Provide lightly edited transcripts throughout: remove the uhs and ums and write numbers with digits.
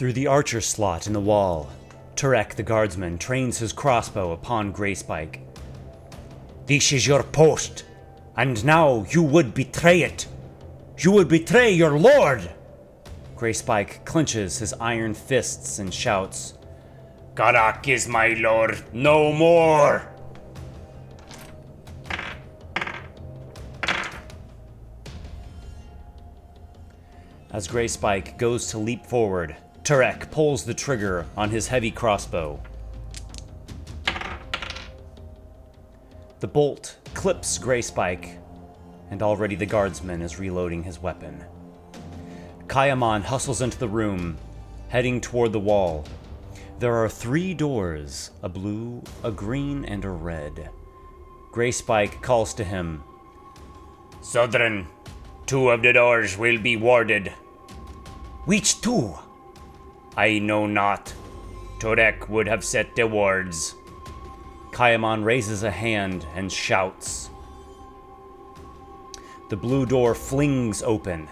Through the archer slot in the wall, Karaq the guardsman trains his crossbow upon Greyspike. This is your post, and now you would betray it. You would betray your lord. Greyspike clenches his iron fists and shouts, Karaq is my lord, no more. As Greyspike goes to leap forward, Karaq pulls the trigger on his heavy crossbow. The bolt clips Greyspike, and already the guardsman is reloading his weapon. Kayamon hustles into the room, heading toward the wall. There are 3 doors, a blue, a green, and a red. Greyspike calls to him. Sodren, 2 of the doors will be warded. Which 2? I know not. Karaq would have set the wards. Kayamon raises a hand and shouts. The blue door flings open.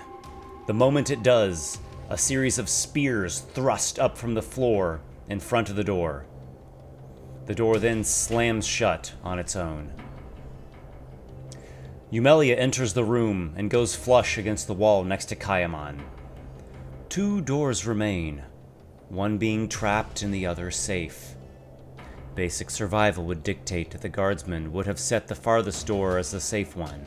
The moment it does, a series of spears thrust up from the floor in front of the door. The door then slams shut on its own. Eumelia enters the room and goes flush against the wall next to Kayamon. 2 doors remain, one being trapped and the other safe. Basic survival would dictate that the guardsman would have set the farthest door as the safe one.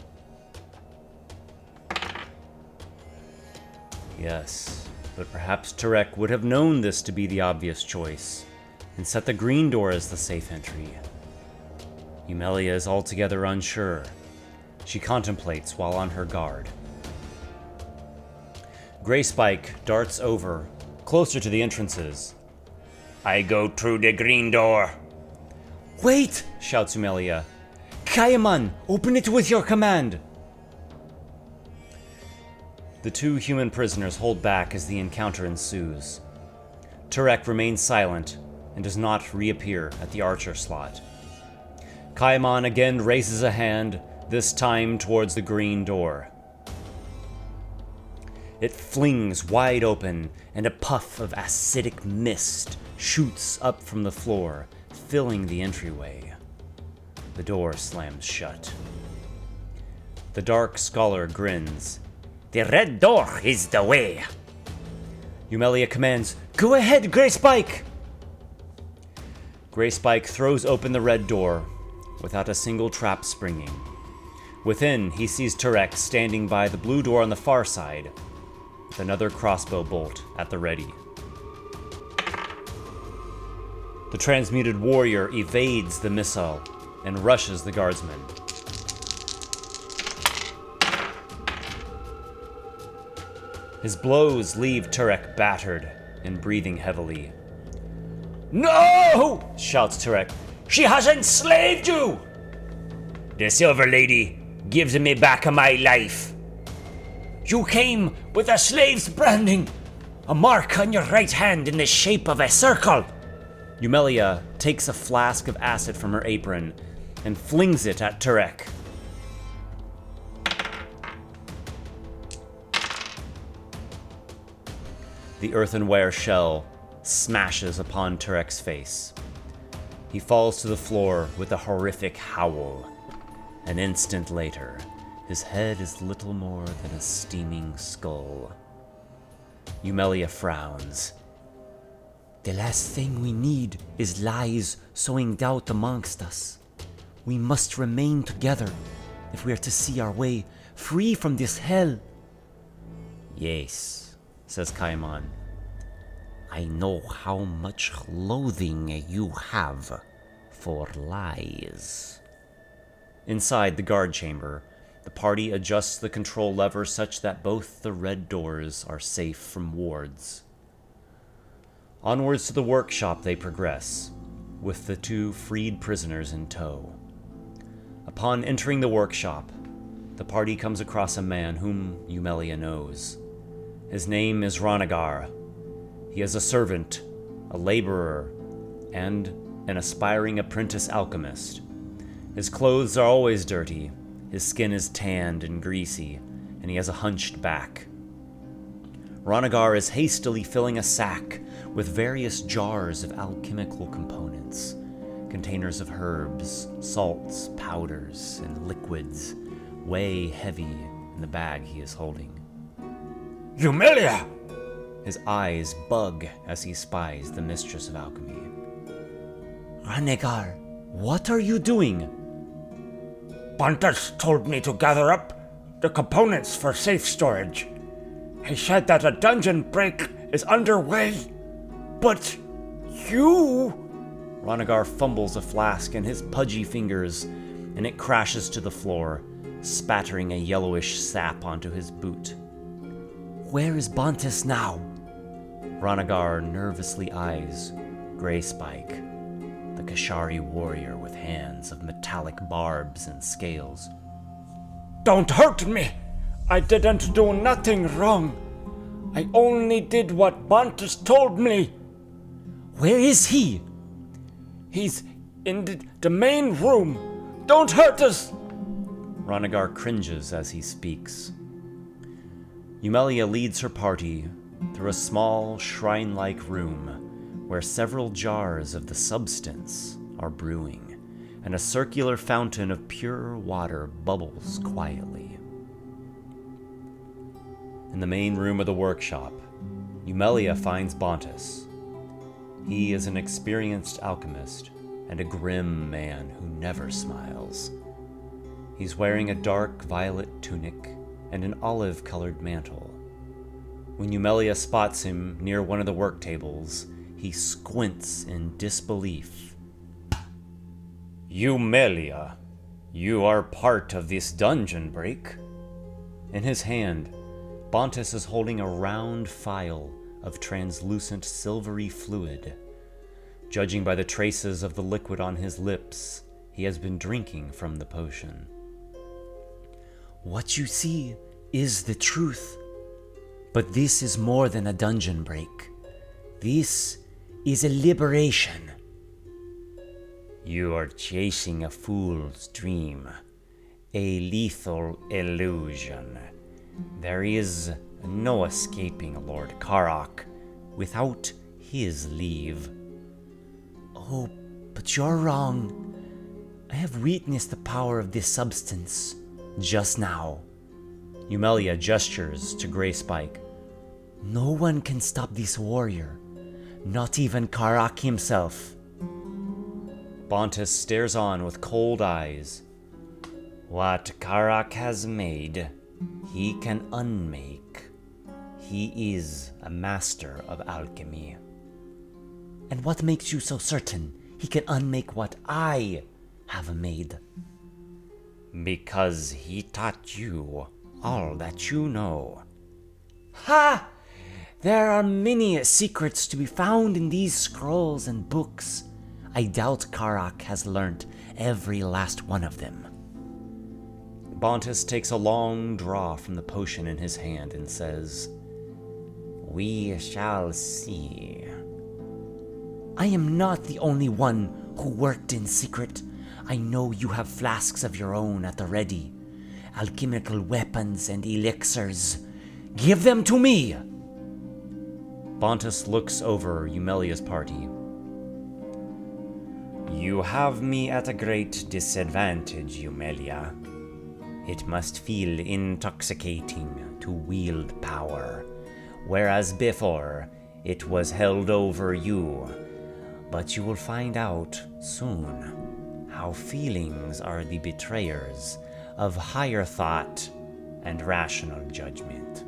Yes, but perhaps Karaq would have known this to be the obvious choice, and set the green door as the safe entry. Eumelia is altogether unsure. She contemplates while on her guard. Greyspike darts over, closer to the entrances. I go through the green door. Wait! Shouts Eumelia. Kayamon, open it with your command! The 2 human prisoners hold back as the encounter ensues. Karaq remains silent and does not reappear at the archer slot. Kayamon again raises a hand, this time towards the green door. It flings wide open, and a puff of acidic mist shoots up from the floor, filling the entryway. The door slams shut. The dark scholar grins. The red door is the way. Eumelia commands, Go ahead, Greyspike! Greyspike throws open the red door, without a single trap springing. Within, he sees Karaq standing by the blue door on the far side, with another crossbow bolt at the ready. The transmuted warrior evades the missile and rushes the guardsman. His blows leave Karaq battered and breathing heavily. No! Shouts Karaq. She has enslaved you! The Silver Lady gives me back my life. You came with a slave's branding, a mark on your right hand in the shape of a circle. Eumelia takes a flask of acid from her apron and flings it at Karaq. The earthenware shell smashes upon Karaq's face. He falls to the floor with a horrific howl. An instant later, his head is little more than a steaming skull. Eumelia frowns. The last thing we need is lies sowing doubt amongst us. We must remain together if we are to see our way free from this hell. Yes, says Kayamon. I know how much loathing you have for lies. Inside the guard chamber, the party adjusts the control lever such that both the red doors are safe from wards. Onwards to the workshop they progress, with the 2 freed prisoners in tow. Upon entering the workshop, the party comes across a man whom Eumelia knows. His name is Ranagar. He is a servant, a laborer, and an aspiring apprentice alchemist. His clothes are always dirty, his skin is tanned and greasy, and he has a hunched back. Ranagar is hastily filling a sack with various jars of alchemical components, containers of herbs, salts, powders, and liquids weigh heavy in the bag he is holding. Eumelia! His eyes bug as he spies the mistress of alchemy. Ranegar, what are you doing? Bantas told me to gather up the components for safe storage. He said that a dungeon break is underway, but you... Ranegar fumbles a flask in his pudgy fingers, and it crashes to the floor, spattering a yellowish sap onto his boot. Where is Bontis now? Ranegar nervously eyes Grey Spike, the Kashari warrior with hands of metallic barbs and scales. Don't hurt me! I didn't do nothing wrong. I only did what Bantas told me. Where is he? He's in the main room. Don't hurt us! Ranegar cringes as he speaks. Eumelia leads her party through a small, shrine-like room where several jars of the substance are brewing, and a circular fountain of pure water bubbles quietly. In the main room of the workshop, Eumelia finds Bontis. He is an experienced alchemist and a grim man who never smiles. He's wearing a dark violet tunic and an olive-colored mantle. When Eumelia spots him near one of the work tables, he squints in disbelief. Eumelia, you are part of this dungeon break. In his hand, Bontis is holding a round phial of translucent silvery fluid. Judging by the traces of the liquid on his lips, he has been drinking from the potion. What you see is the truth. But this is more than a dungeon break. This is a liberation. You are chasing a fool's dream, a lethal illusion. There is no escaping Lord Karaq without his leave. Oh, but you're wrong. I have witnessed the power of this substance just now. Eumelia gestures to Grey Spike. No one can stop this warrior, not even Karaq himself. Bontis stares on with cold eyes. What Karaq has made, he can unmake. He is a master of alchemy. And what makes you so certain he can unmake what I have made? Because he taught you all that you know. Ha! There are many secrets to be found in these scrolls and books. I doubt Karaq has learnt every last one of them. Bontis takes a long draw from the potion in his hand and says, We shall see. I am not the only one who worked in secret. I know you have flasks of your own at the ready. Alchemical weapons and elixirs. Give them to me! Bontis looks over Eumelia's party. You have me at a great disadvantage, Eumelia. It must feel intoxicating to wield power, whereas before it was held over you. But you will find out soon how feelings are the betrayers of higher thought and rational judgment.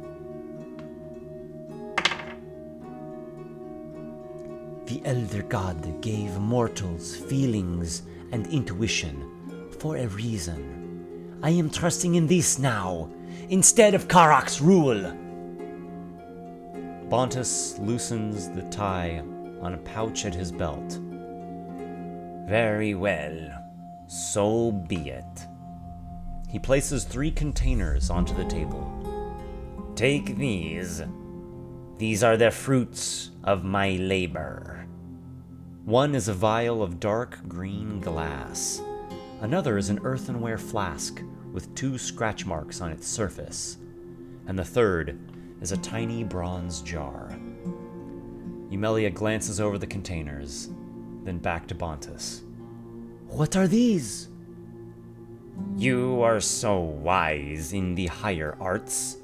The Elder God gave mortals feelings and intuition for a reason. I am trusting in this now, instead of Karaq's rule. Bontis loosens the tie on a pouch at his belt. Very well, so be it. He places 3 containers onto the table. Take these. These are the fruits of my labor. One is a vial of dark green glass. Another is an earthenware flask with 2 scratch marks on its surface. And the third is a tiny bronze jar. Eumelia glances over the containers, then back to Bontus. What are these? You are so wise in the higher arts.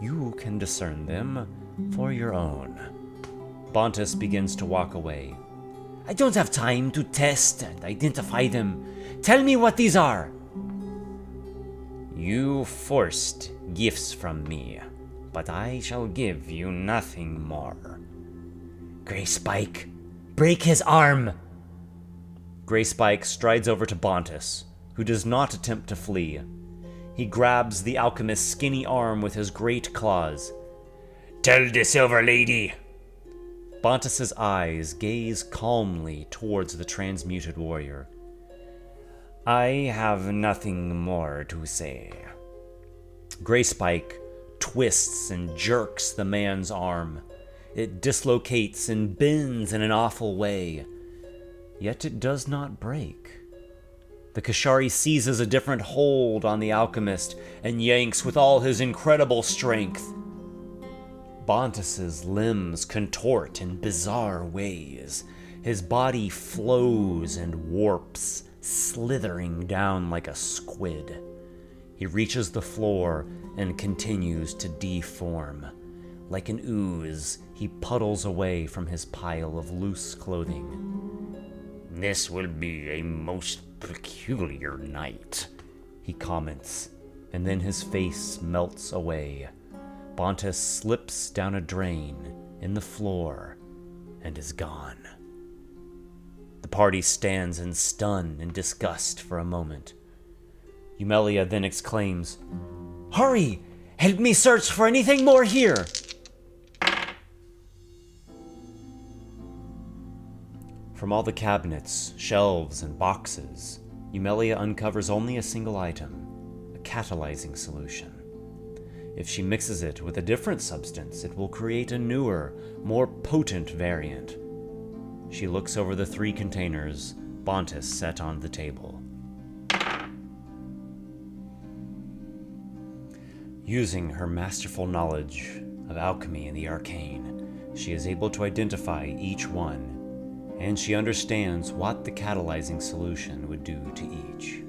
You can discern them for your own. Bontus begins to walk away. I don't have time to test and identify them. Tell me what these are. You forced gifts from me, but I shall give you nothing more. Grey Spike, break his arm. Grey Spike strides over to Bontus, who does not attempt to flee. He grabs the alchemist's skinny arm with his great claws. Tell the Silver Lady. Bontus's eyes gaze calmly towards the transmuted warrior. I have nothing more to say. Grey Spike twists and jerks the man's arm. It dislocates and bends in an awful way, yet it does not break. The Kashari seizes a different hold on the alchemist and yanks with all his incredible strength. Bontus's limbs contort in bizarre ways. His body flows and warps, slithering down like a squid. He reaches the floor and continues to deform. Like an ooze, he puddles away from his pile of loose clothing. This will be a most peculiar night, he comments, and then his face melts away. Bontus slips down a drain in the floor and is gone. The party stands in stun and disgust for a moment. Eumelia then exclaims, Hurry! Help me search for anything more here! From all the cabinets, shelves, and boxes, Eumelia uncovers only a single item, a catalyzing solution. If she mixes it with a different substance, it will create a newer, more potent variant. She looks over the 3 containers Bontus set on the table. Using her masterful knowledge of alchemy and the arcane, she is able to identify each one, and she understands what the catalyzing solution would do to each.